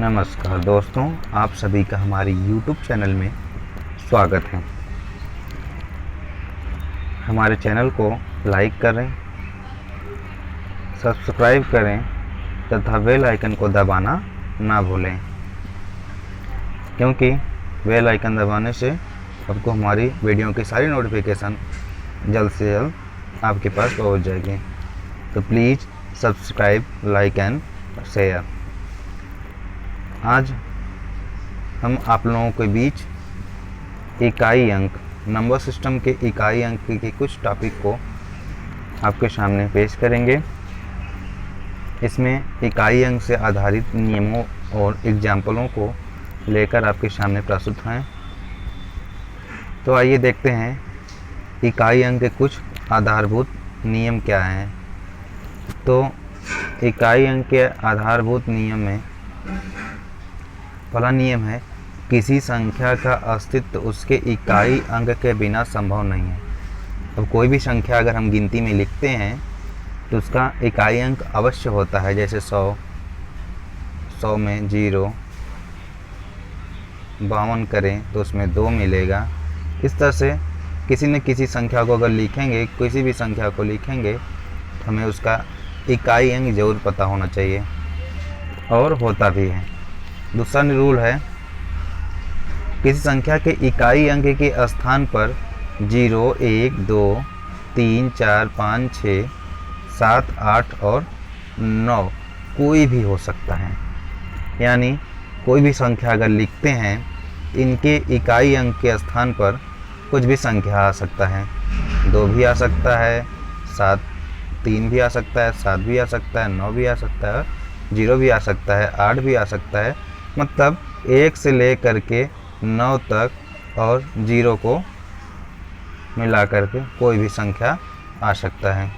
नमस्कार दोस्तों, आप सभी का हमारे YouTube चैनल में स्वागत है। हमारे चैनल को लाइक करें, सब्सक्राइब करें तथा बेल आइकन को दबाना ना भूलें, क्योंकि बेल आइकन दबाने से आपको हमारी वीडियो की सारी नोटिफिकेशन जल्द से जल्द आपके पास पहुंच जाएगी। तो please subscribe, like and share. आज हम आप लोगों के बीच इकाई अंक, नंबर सिस्टम के इकाई अंक के कुछ टॉपिक को आपके सामने पेश करेंगे। इसमें इकाई अंक से आधारित नियमों और एग्जाम्पलों को लेकर आपके सामने प्रस्तुत हैं। तो आइए देखते हैं इकाई अंक के कुछ आधारभूत नियम क्या हैं। तो इकाई अंक के आधारभूत नियम में पहला नियम है, किसी संख्या का अस्तित्व उसके इकाई अंक के बिना संभव नहीं है। अब कोई भी संख्या अगर हम गिनती में लिखते हैं तो उसका इकाई अंक अवश्य होता है। जैसे 100 में 0, 52 करें तो उसमें 2 मिलेगा। इस तरह से किसी न किसी संख्या को अगर लिखेंगे, किसी भी संख्या को लिखेंगे तो हमें उसका इकाई अंक ज़रूर पता होना चाहिए, और होता भी है। दूसरा रूल है, किसी संख्या के इकाई अंक के स्थान पर 0, 1, 2, 3, 4, 5, 6, 7, 8 और 9 कोई भी हो सकता है। यानी कोई भी संख्या अगर लिखते हैं, इनके इकाई अंक के स्थान पर कुछ भी संख्या आ सकता है। 2 भी आ सकता है, 3 भी आ सकता है, 7 भी आ सकता है, 9 भी आ सकता है, 0 भी आ सकता है, 8 भी आ सकता है। मतलब 1 से लेकर के 9 तक और 0 को मिला करके कोई भी संख्या आ सकता है।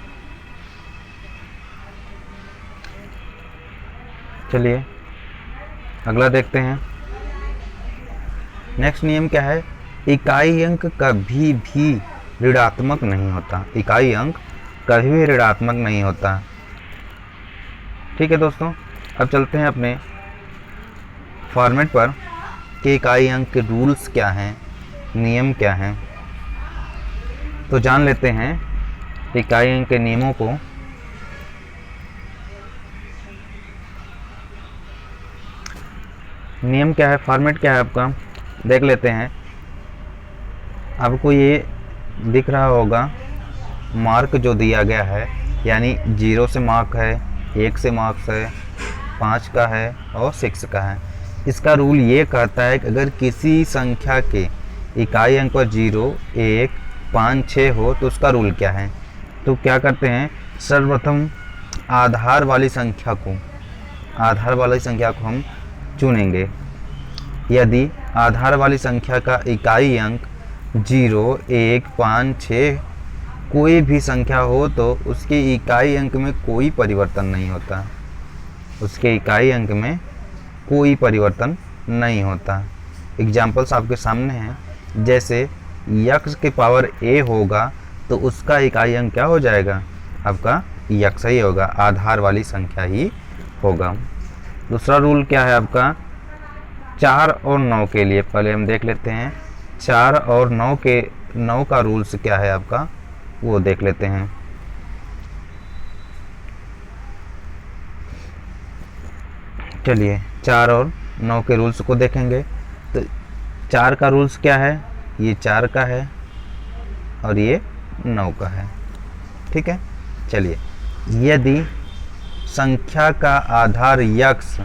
चलिए अगला देखते हैं। नेक्स्ट नियम क्या है, इकाई अंक कभी भी ऋणात्मक नहीं होता। इकाई अंक कभी भी ऋणात्मक नहीं होता। ठीक है दोस्तों, अब चलते हैं अपने फॉर्मेट पर कि इकाई अंक के रूल्स क्या हैं, नियम क्या हैं। तो जान लेते हैं इकाई अंक के नियमों को। नियम क्या है, फॉर्मेट क्या है आपका, देख लेते हैं। आपको ये दिख रहा होगा मार्क जो दिया गया है, यानी 0 से मार्क है, 1 से मार्क्स है, 5 का है और 6 का है। इसका रूल ये कहता है कि अगर किसी संख्या के इकाई अंक पर 0, 1, 5, 6 हो तो उसका रूल क्या है। तो क्या करते हैं, सर्वप्रथम आधार वाली संख्या को हम चुनेंगे। यदि आधार वाली संख्या का इकाई अंक 0, 1, 5, 6 कोई भी संख्या हो तो उसके इकाई अंक में कोई परिवर्तन नहीं होता। उसके इकाई अंक में कोई परिवर्तन नहीं होता। एग्जाम्पल्स आपके सामने हैं। जैसे x के पावर a होगा तो उसका इकाई अंक क्या हो जाएगा, आपका x ही होगा, आधार वाली संख्या ही होगा। दूसरा रूल क्या है आपका, 4 और 9 के लिए पहले हम देख लेते हैं। 4 और 9 का रूल्स क्या है आपका, वो देख लेते हैं। चलिए 4 और 9 के रूल्स को देखेंगे। तो 4 का रूल्स क्या है, ये 4 का है और ये 9 का है। ठीक है, चलिए, यदि संख्या का आधार x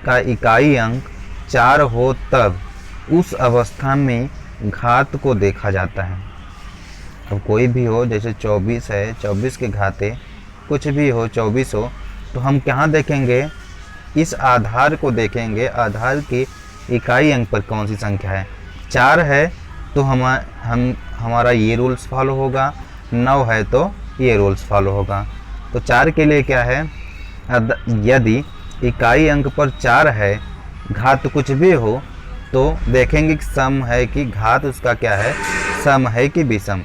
का इकाई अंक 4 हो तब उस अवस्था में घात को देखा जाता है। अब कोई भी हो, जैसे 24 है, 24 के घाते कुछ भी हो, 24 हो, तो हम कहाँ देखेंगे, इस आधार को देखेंगे। आधार की इकाई अंक पर कौन सी संख्या है। 4 है तो हमारा ये रूल्स फॉलो होगा, 9 है तो ये रूल्स फॉलो होगा। तो 4 के लिए क्या है, यदि इकाई अंक पर 4 है, घात कुछ भी हो, तो देखेंगे कि सम है कि घात उसका क्या है, सम है कि विषम।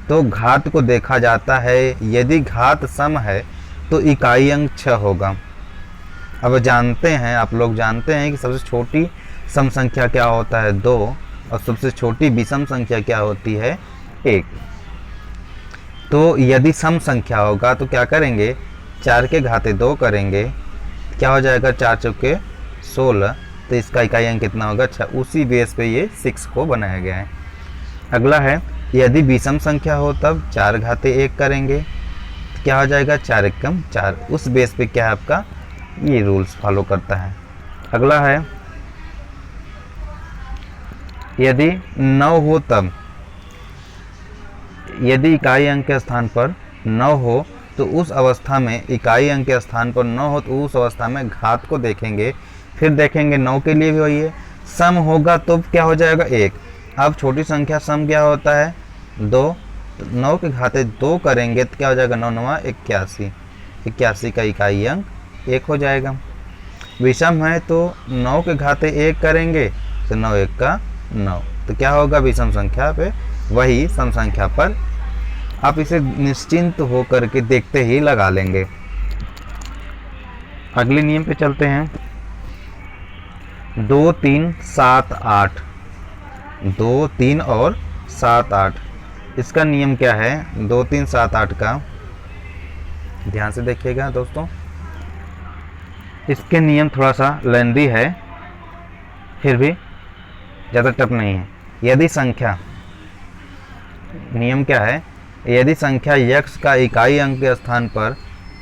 तो घात को देखा जाता है। यदि घात सम है तो इकाई अंक 6 होगा। अब जानते हैं, आप लोग जानते हैं कि सबसे छोटी सम संख्या क्या होता है 2 और सबसे छोटी विषम संख्या क्या होती है 1। तो यदि सम संख्या होगा तो क्या करेंगे, 4 के घाते 2 करेंगे, क्या हो जाएगा 4 चौके 16, तो इसका इकाई अंक कितना होगा 6। उसी बेस पे ये 6 को बनाया गया है। अगला है यदि विषम संख्या हो तब 4 घाते 1 करेंगे, तो क्या हो जाएगा 4 एकम 4। उस बेस पे क्या है आपका ये रूल्स फॉलो करता है। अगला है यदि 9 हो तब, यदि इकाई अंक के स्थान पर 9 हो तो उस अवस्था में, इकाई अंक के स्थान पर 9 हो तो उस अवस्था में घात को देखेंगे, फिर देखेंगे 9 के लिए भी वही है। सम होगा तो क्या हो जाएगा 1। अब छोटी संख्या सम क्या होता है 2, तो 9 के घाते 2 करेंगे तो क्या हो जाएगा 9 9 81, 81 का इकाई अंक 1 हो जाएगा। विषम है तो 9 के घाते 1 करेंगे तो 9 1 का 9, तो क्या होगा विषम संख्या पे वही सम संख्या पर आप इसे निश्चिंत हो करके देखते ही लगा लेंगे। अगले नियम पे चलते हैं। 2 3 7 8, 2 3 और 7 8, इसका नियम क्या है 2 3 7 8 का, ध्यान से देखिएगा दोस्तों। इसके नियम थोड़ा सा लेंदी है, फिर भी ज़्यादा टफ नहीं है। यदि संख्या, नियम क्या है, यदि संख्या x का इकाई अंक के स्थान पर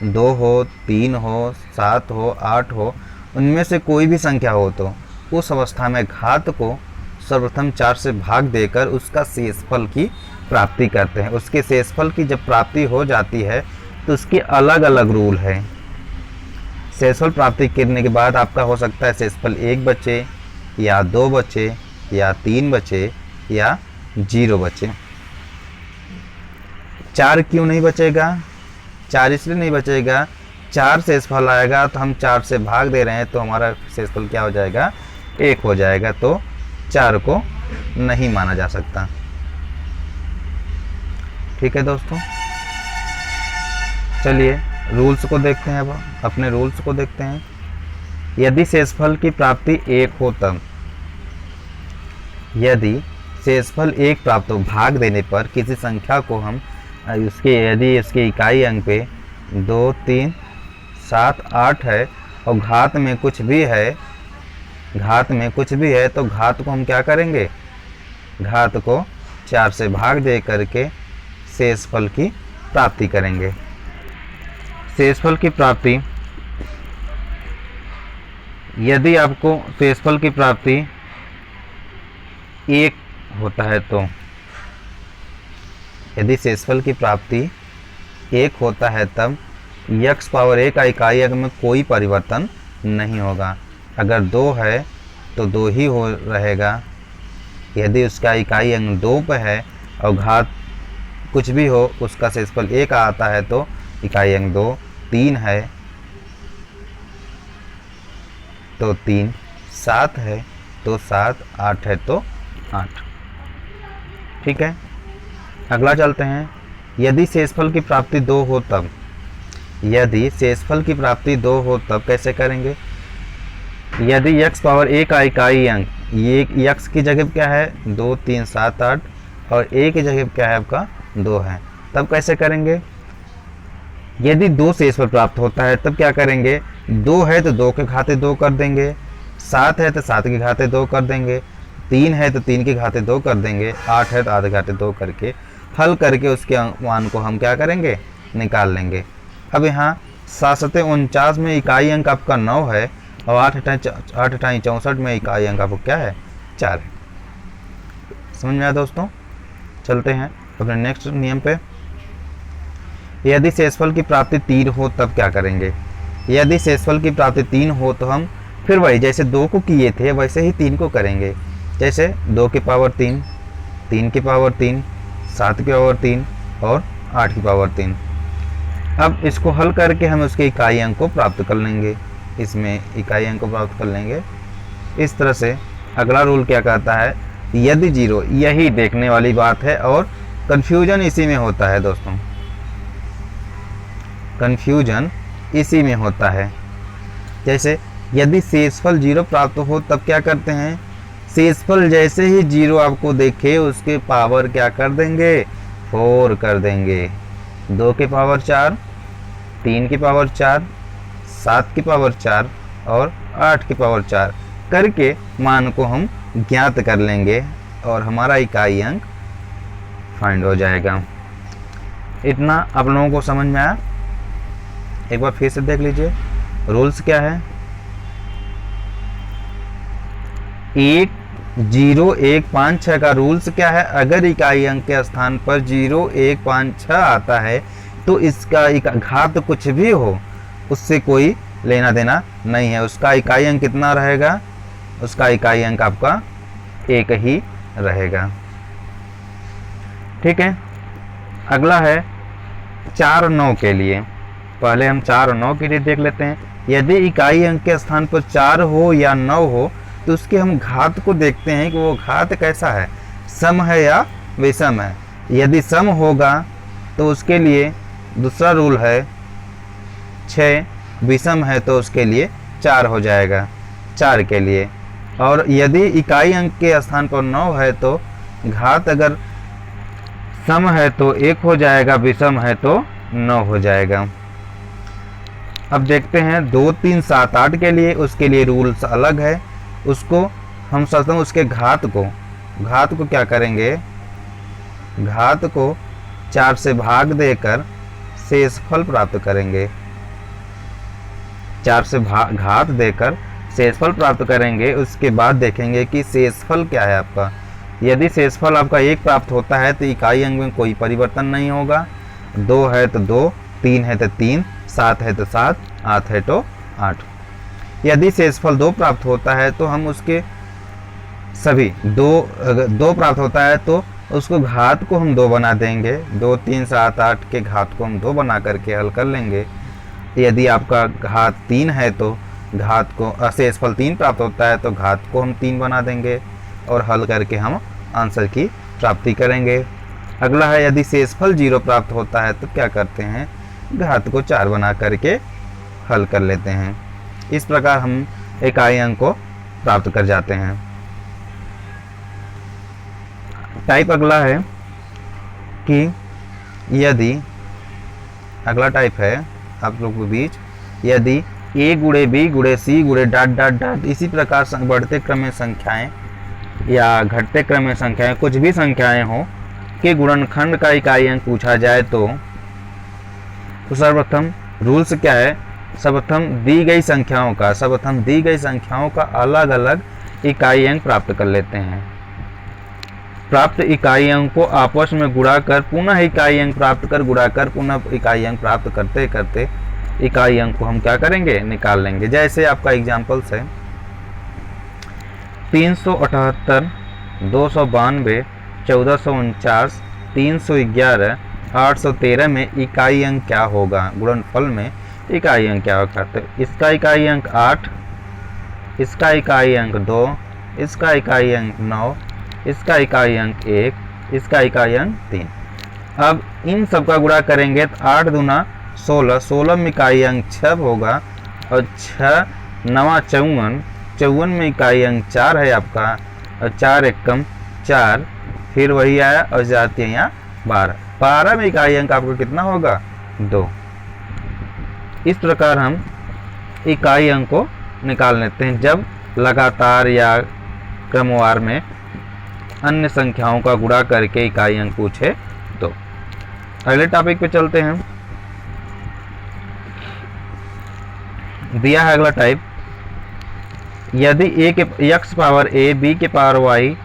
2 हो 3 हो 7 हो 8 हो, उनमें से कोई भी संख्या हो तो उस अवस्था में घात को सर्वप्रथम 4 से भाग देकर उसका शेषफल की प्राप्ति करते हैं। उसके शेषफल की जब प्राप्ति हो जाती है तो उसकी अलग अलग रूल है। शेषफल प्राप्ति करने के बाद आपका हो सकता है शेषफल 1 बचे या 2 बचे या 3 बचे या 0 बचे। 4 क्यों नहीं बचेगा, 4 इसलिए नहीं बचेगा, 4 शेषफल आएगा तो हम 4 से भाग दे रहे हैं तो हमारा शेषफल क्या हो जाएगा 1 हो जाएगा, तो 4 को नहीं माना जा सकता। ठीक है दोस्तों, चलिए रूल्स को देखते हैं। अब अपने रूल्स को देखते हैं। यदि शेषफल की प्राप्ति 1 हो तब, यदि शेषफल 1 प्राप्त हो, भाग देने पर किसी संख्या को हम उसके, यदि इसके इकाई अंक पे 2 3 7 8 है और घात में कुछ भी है, घात में कुछ भी है तो घात को हम क्या करेंगे, घात को 4 से भाग दे करके शेषफल की प्राप्ति करेंगे। शेषफल की प्राप्ति, यदि आपको शेषफल की प्राप्ति 1 होता है तो, यदि शेषफल की प्राप्ति 1 होता है तब x पावर 1 का इकाई अंक में कोई परिवर्तन नहीं होगा। अगर 2 है तो 2 ही हो रहेगा। यदि उसका इकाई अंक 2 पे है और घात कुछ भी हो, उसका शेषफल 1 आता है तो इकाई अंक 2, 3 है तो 3, 7 है तो 7, 8 है तो 8। ठीक है, अगला चलते हैं। यदि शेषफल की प्राप्ति 2 हो तब, यदि शेषफल की प्राप्ति 2 हो तब कैसे करेंगे, यदि x पावर 1 का इकाई अंक, ये x की जगह क्या है 2 3 7 8 और a की जगह क्या है आपका 2 है, तब कैसे करेंगे। यदि 2 शेषफल प्राप्त होता है तब क्या करेंगे, 2 है तो 2 के घाते 2 कर देंगे, 7 है तो 7 के घाते 2 कर देंगे, 3 है तो 3 के घाते 2 कर देंगे, 8 है तो आधे घाते 2 करके हल करके उसके मान को हम क्या करेंगे, निकाल लेंगे। अब यहाँ 7 49 में इकाई अंक आपका 9 है और 8 अठाई 64 में इकाई अंक आपको क्या है 4 है। समझ में आया दोस्तों। चलते हैं अपने नेक्स्ट नियम पे। यदि शेषफल की प्राप्ति 3 हो तब क्या करेंगे। यदि शेषफल की प्राप्ति 3 हो तो हम फिर वही जैसे 2 को किए थे वैसे ही 3 को करेंगे। जैसे 2 की पावर 3, 3 की पावर 3, 7 की पावर 3 और 8 की पावर 3। अब इसको हल करके हम उसके इकाई अंक को प्राप्त कर लेंगे, इसमें इकाई अंक को प्राप्त कर लेंगे। इस तरह से अगला रूल क्या कहता है, यदि 0, यही देखने वाली बात है और कन्फ्यूजन इसी में होता है दोस्तों, कन्फ्यूजन इसी में होता है। जैसे यदि शेषफल 0 प्राप्त हो तब क्या करते हैं, शेषफल जैसे ही 0 आपको देखे उसके पावर क्या कर देंगे, 4 कर देंगे। 2 के पावर 4, 3 के पावर 4, 7 के पावर 4 और 8 के पावर 4 करके मान को हम ज्ञात कर लेंगे और हमारा इकाई अंक फाइंड हो जाएगा। इतना आप लोगों को समझ में आया? एक बार फिर से देख लीजिए रूल्स क्या है। 1 0 1 5 6 का रूल्स क्या है, अगर इकाई अंक के स्थान पर 0 1 5 6 आता है तो इसका घात कुछ भी हो उससे कोई लेना देना नहीं है। उसका इकाई अंक कितना रहेगा, उसका इकाई अंक आपका 1 ही रहेगा। ठीक है, अगला है 4 और 9 के लिए। पहले हम 4 और 9 के लिए देख लेते हैं। यदि इकाई अंक के स्थान पर 4 हो या 9 हो तो उसके हम घात को देखते हैं कि वो घात कैसा है, सम है या विषम है। यदि सम होगा तो उसके लिए दूसरा रूल है 6, विषम है तो उसके लिए 4 हो जाएगा 4 के लिए। और यदि इकाई अंक के स्थान पर 9 है तो घात अगर सम है तो 1 हो जाएगा, विषम है तो 9 हो जाएगा। अब देखते हैं 2 3 7 8 के लिए, उसके लिए रूल्स अलग है। उसको हम सोचते हैं उसके घात को क्या करेंगे, घात को 4 से भाग देकर शेषफल प्राप्त करेंगे। 4 से घात देकर शेषफल प्राप्त करेंगे। उसके बाद देखेंगे कि शेषफल क्या है आपका। यदि शेषफल आपका 1 प्राप्त होता है तो इकाई अंक में कोई परिवर्तन नहीं होगा। 2 है तो 2, 3 है तो 3, 7 है तो 7, 8 है तो 8। यदि शेषफल 2 प्राप्त होता है तो हम उसके सभी 2 प्राप्त होता है तो उसको घात को हम 2 बना देंगे। 2 3 7 8 के घात को हम 2 बना करके हल कर लेंगे। यदि आपका घात 3 है तो घात को शेषफल 3 प्राप्त होता है तो घात को हम 3 बना देंगे और हल करके हम आंसर की प्राप्ति करेंगे। अगला है यदि शेषफल 0 प्राप्त होता है तो क्या करते हैं, घात को 4 बना करके हल कर लेते हैं। इस प्रकार हम इकाई अंक को प्राप्त कर जाते हैं। टाइप अगला है कि यदि अगला टाइप है आप लोग के बीच, यदि a गुणे b गुणे c गुणे डॉट डॉट डॉट इसी प्रकार बढ़ते क्रम में संख्याएं या घटते क्रम में संख्याएं कुछ भी संख्याएं हो के गुणनखंड का इकाई अंक पूछा जाए तो सर्वप्रथम रूल्स क्या है, सर्वप्रथम दी गई संख्याओं का अलग अलग इकाई अंक प्राप्त कर लेते हैं। प्राप्त इकाई अंक को आपस में गुणा कर पुनः इकाई अंक प्राप्त कर, गुणा कर पुनः इकाई अंक प्राप्त करते करते इकाई अंक को हम क्या करेंगे, निकाल लेंगे। जैसे आपका एग्जाम्पल्स है 378, 292, 1449, 311, 813 में इकाई अंक क्या होगा, गुणनफल में इकाई अंक क्या होगा। तो इसका इकाई अंक 8, इसका इकाई अंक 2, इसका इकाई अंक 9, इसका इकाई अंक 1, इसका इकाई अंक 3। अब इन सब का गुणा करेंगे तो 8 दूना 16, 16 में इकाई अंक 6 होगा और 6 9 54, 54 में इकाई अंक 4 है आपका और 4 एकम 4, फिर वही आया और जाती है यहाँ 12, 12 में इकाई अंक आपका कितना होगा, 2। इस प्रकार हम इकाई अंक को निकाल लेते हैं जब लगातार या क्रमवार में अन्य संख्याओं का गुणा करके इकाई अंक पूछे तो। अगले टॉपिक पे चलते हैं। दिया है अगला टाइप, यदि a के x पावर a, b के पावर y,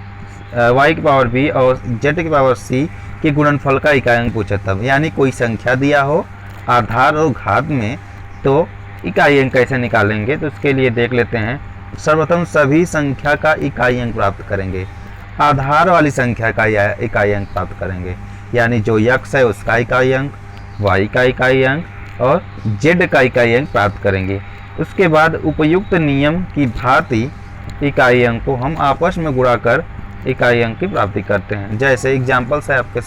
y के पावर b और z के पावर c के गुणनफल का इकाई अंक पूछे तब। यानी कोई संख्या दिया हो आधार और घात में तो इकाई अंक कैसे निकालेंगे, तो उसके लिए देख लेते हैं। सर्वप्रथम सभी संख्या का इकाई अंक प्राप्त करेंगे, आधार वाली संख्या का इकाई अंक प्राप्त करेंगे, यानी जो x है उसका इकाई अंक, y का इकाई अंक और z का इकाई अंक प्राप्त करेंगे। उसके बाद उपयुक्त नियम की भांति इकाई अंक को हम आपस में गुणा कर इकाई अंक की प्राप्ति करते हैं। जैसे एग्जाम्पल्स है आपके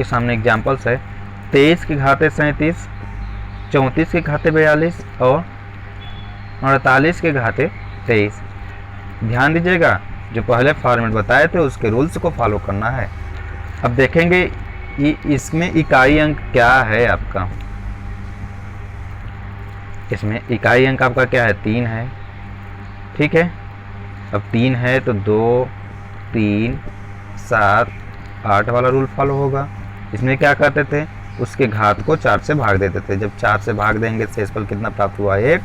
सामने एग्जाम्पल्स है 23 की घात 37, 34 के घाते 42 और 48 के घाते 23। ध्यान दीजिएगा, जो पहले फॉर्मेट बताए थे उसके रूल्स को फॉलो करना है। अब देखेंगे इसमें इकाई अंक क्या है आपका। इसमें इकाई अंक आपका क्या है, 3 है। ठीक है, अब 3 है तो 2, 3, 7, 8 वाला रूल फॉलो होगा। इसमें क्या करते थे, उसके घात को 4 से भाग देते थे। जब 4 से भाग देंगे तो शेषफल कितना प्राप्त हुआ, 1।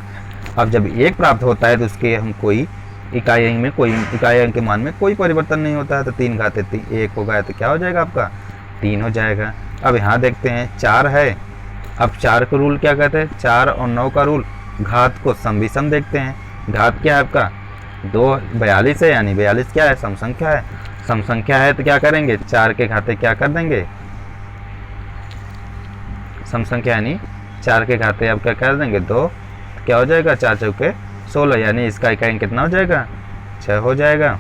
अब जब 1 प्राप्त होता है तो उसके हम कोई इकाई अंक के मान में कोई परिवर्तन नहीं होता है, तो 3 घाते 1 होगा तो क्या हो जाएगा आपका, 3 हो जाएगा। अब यहाँ देखते हैं 4 है। अब 4 का रूल क्या कहते हैं, 4 और 9 का रूल, घात को सम विषम देखते हैं। घात क्या है आपका 2, 42 है, यानी 42 क्या है, सम संख्या है। सम संख्या है तो क्या करेंगे, 4 के घाते क्या कर देंगे, सम संख्या यानी 4 के घाते आप क्या कर देंगे 2, क्या हो जाएगा 4 चौके 16, यानी इसका इकाई अंक कितना हो जाएगा, 6 हो जाएगा।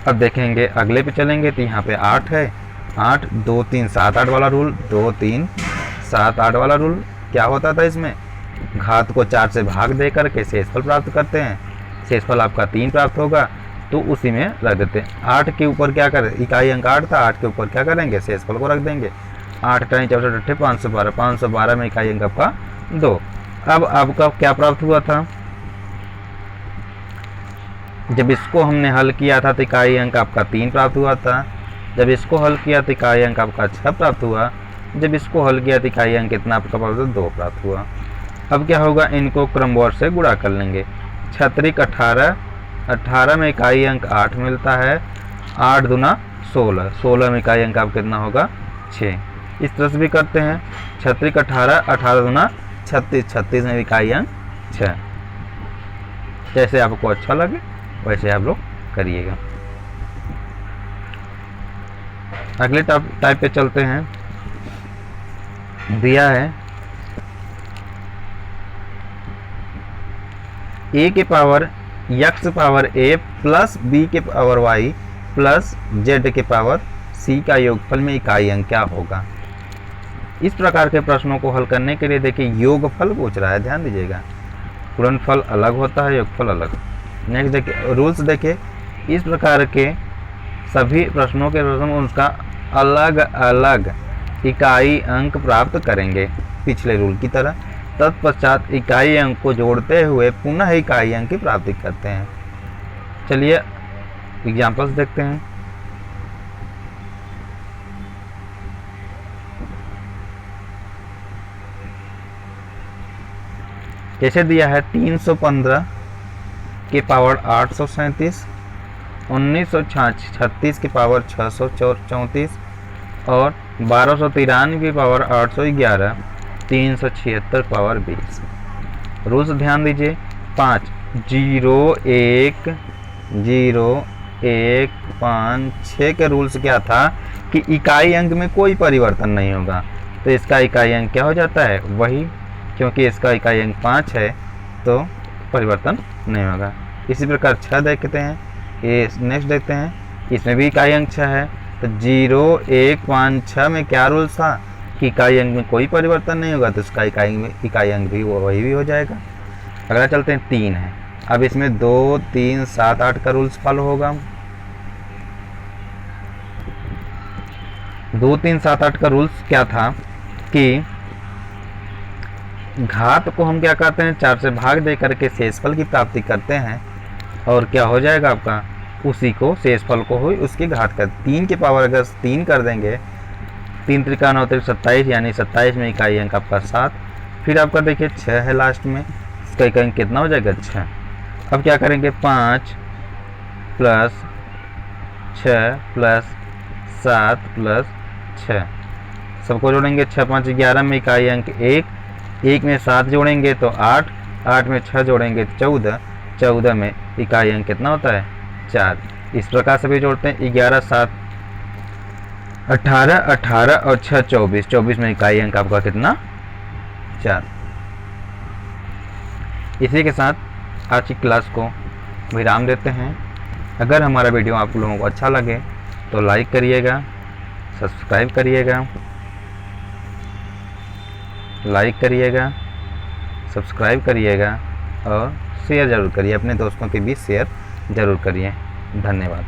अब देखेंगे अगले पे चलेंगे तो यहाँ पे 8 है। 8, 2, 3, 7, 8 वाला रूल, 2, 3, 7, 8 वाला रूल क्या होता था, इसमें घात को 4 से भाग दे करके शेषफल प्राप्त करते हैं। शेषफल आपका 3 प्राप्त होगा तो उसी में रख देते हैं। 8 के ऊपर क्या करें, इकाई अंक 8 था, 8 के ऊपर क्या करेंगे, शेषफल को रख देंगे। 8 टाइम 64 8 512, 512 में इकाई अंक आपका 2। अब आपका क्या प्राप्त हुआ था, जब इसको हमने हल किया था तो इकाई अंक आपका 3 प्राप्त हुआ था। जब इसको हल किया तो इकाई अंक आपका 6 प्राप्त हुआ। जब इसको हल किया तो इकाई अंक कितना आपका प्राप्त हुआ, 2 प्राप्त हुआ। अब क्या होगा, इनको क्रमवार से गुणा कर लेंगे। 6 18, 18 में इकाई अंक 8 मिलता है। 8 दूना 16, 16 में इकाई अंक आपका कितना होगा, 6। इस तरह से भी करते हैं। 6 18, 18 दूना 36, 36 में इकाई अंक 6। जैसे आपको अच्छा लगे वैसे आप लोग करिएगा। अगले टाइप पे चलते हैं। दिया है a के power x power a plus b के पावर y प्लस z के पावर c का योगफल में इकाई अंक क्या होगा। इस प्रकार के प्रश्नों को हल करने के लिए देखिए योगफल पूछ रहा है, ध्यान दीजिएगा। गुणनफल अलग होता है, योगफल अलग। नेक्स्ट देखिए रूल्स, देखिए इस प्रकार के सभी प्रश्नों के प्रश्न उसका अलग अलग इकाई अंक प्राप्त करेंगे पिछले रूल की तरह। तत्पश्चात इकाई अंक को जोड़ते हुए पुनः इकाई अंक की प्राप्ति करते हैं। चलिए एग्जाम्पल्स देखते हैं। जैसे दिया है 315 के पावर 837, 1936 के पावर 634 और 1293 की पावर 811, 376 पावर 20। रूल्स ध्यान दीजिए। 5 0 1 0 1 5 6 के रूल्स क्या था कि इकाई अंक में कोई परिवर्तन नहीं होगा, तो इसका इकाई अंक क्या हो जाता है, वही, क्योंकि इसका इकाई अंक 5 है तो परिवर्तन नहीं होगा। इसी प्रकार 6 देखते हैं, ये नेक्स्ट देखते हैं, इसमें भी इकाई अंक 6 है। तो 0 1 5 6 में क्या रूल्स था कि इकाई अंक में कोई परिवर्तन नहीं होगा, तो उसका इकाई अंक भी वही भी हो जाएगा। अगला चलते हैं 3 है। अब इसमें 2 3 7 8 का रूल्स फॉलो होगा। 2 3 7 8 का रूल्स क्या था कि घात को हम क्या करते हैं, 4 से भाग दे करके शेषफल की प्राप्ति करते हैं और क्या हो जाएगा आपका, उसी को शेषफल को हुई उसकी घात कर 3 के पावर अगर 3 कर देंगे, 3 त्रिका 9 त्रिक 27, यानी 27 में इकाई अंक आपका 7। फिर आपका देखिए 6 है लास्ट में, इसका इकाई अंक कितना हो जाएगा, 6। अब क्या करेंगे, 5 प्लस 6 प्लस 7 प्लस 6 सबको जोड़ेंगे। 6 5 11 में इकाई अंक 1, 1 में 7 जोड़ेंगे तो 8, 8 में 6 जोड़ेंगे 14, 14 में इकाई अंक कितना होता है, 4। इस प्रकार से भी जोड़ते हैं। 11 7 18, 18 और 6 24, 24 में इकाई अंक आपका कितना, 4। इसी के साथ आज की क्लास को विराम देते हैं। अगर हमारा वीडियो आप लोगों को अच्छा लगे तो लाइक करिएगा, सब्सक्राइब करिएगा लाइक करिएगा, सब्सक्राइब करिएगा और शेयर ज़रूर करिए, अपने दोस्तों के बीच शेयर ज़रूर करिए। धन्यवाद।